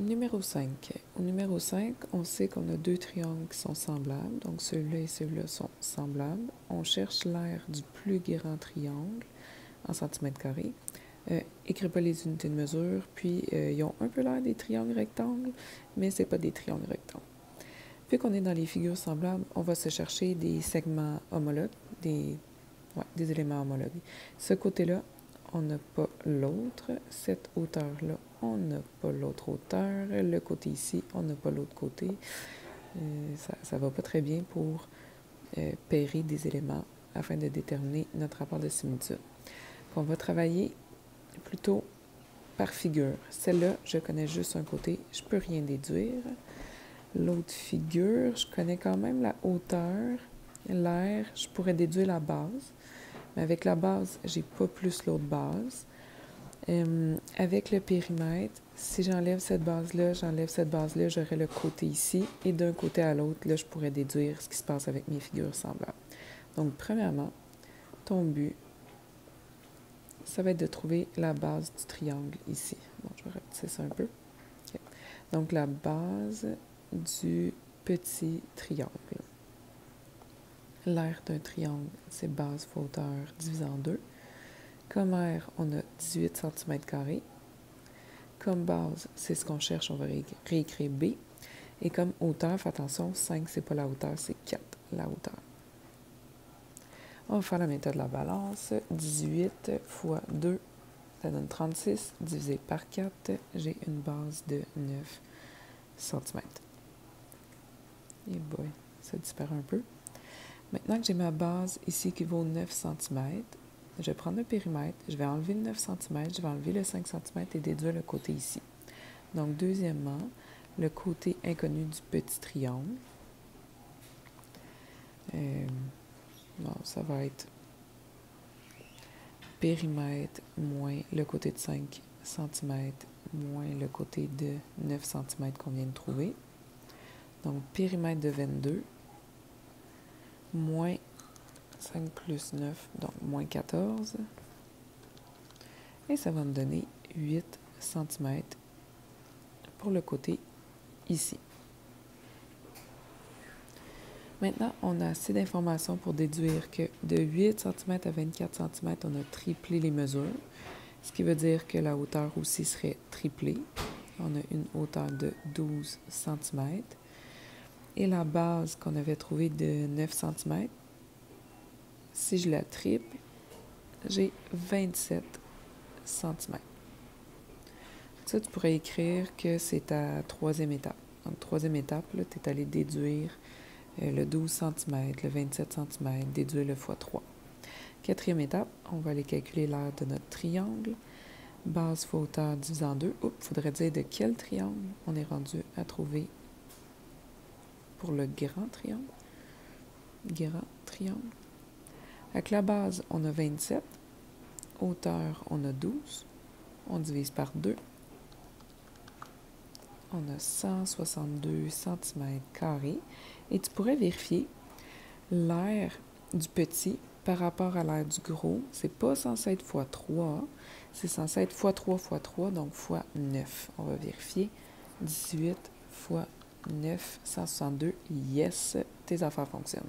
Numéro 5. Au numéro 5, on sait qu'on a deux triangles qui sont semblables. Donc, celui-là et celui-là sont semblables. On cherche l'aire du plus grand triangle en centimètres carrés. Écris pas les unités de mesure, puis ils ont un peu l'air des triangles rectangles, mais c'est pas des triangles rectangles. Vu qu'on est dans les figures semblables, on va se chercher des segments homologues, des éléments homologues. Ce côté-là, on n'a pas l'autre. Cette hauteur-là, on n'a pas l'autre hauteur. Le côté ici, on n'a pas l'autre côté. Ça va pas très bien pour pairer des éléments afin de déterminer notre rapport de similitude. On va travailler plutôt par figure. Celle-là, je connais juste un côté, je peux rien déduire. L'autre figure, je connais quand même la hauteur, l'aire, je pourrais déduire la base. Mais avec la base, j'ai pas plus l'autre base. Avec le périmètre, si j'enlève cette base-là, j'aurai le côté ici. Et d'un côté à l'autre, là, je pourrais déduire ce qui se passe avec mes figures semblables. Donc, premièrement, ton but, ça va être de trouver la base du triangle ici. Bon, je vais rapetisser ça un peu. Okay. Donc, la base du petit triangle. L'aire d'un triangle, c'est base fois hauteur divisé en 2. Comme aire, on a 18 cm². Comme base, c'est ce qu'on cherche, on va réécrire B. Et comme hauteur, fais attention, 5, c'est pas la hauteur, c'est 4, la hauteur. On va faire la méthode de la balance. 18 fois 2, ça donne 36. Divisé par 4, j'ai une base de 9 cm. Et boy, ça disparaît un peu. Maintenant que j'ai ma base ici qui vaut 9 cm, je vais prendre le périmètre, je vais enlever le 9 cm, je vais enlever le 5 cm et déduire le côté ici. Donc, deuxièmement, le côté inconnu du petit triangle. Bon, ça va être périmètre moins le côté de 5 cm moins le côté de 9 cm qu'on vient de trouver. Donc, périmètre de 22 moins 5 plus 9, donc moins 14. Et ça va me donner 8 cm pour le côté ici. Maintenant, on a assez d'informations pour déduire que de 8 cm à 24 cm, on a triplé les mesures, ce qui veut dire que la hauteur aussi serait triplée. On a une hauteur de 12 cm. Et la base qu'on avait trouvée de 9 cm, si je la triple, j'ai 27 cm. Ça, tu pourrais écrire que c'est ta troisième étape. Donc, troisième étape, tu es allé déduire le 12 cm, le 27 cm, déduire le fois 3. Quatrième étape, on va aller calculer l'aire de notre triangle. Base fois hauteur divisé en 2. Oups, il faudrait dire de quel triangle on est rendu à trouver pour le grand triangle. Grand triangle. Avec la base, on a 27. Hauteur, on a 12. On divise par 2. On a 162 cm². Et tu pourrais vérifier l'aire du petit par rapport à l'aire du gros. C'est pas censé être fois 3. C'est censé être fois 3 fois 3, donc fois 9. On va vérifier. 18 fois 9, 162. Yes, tes affaires fonctionnent.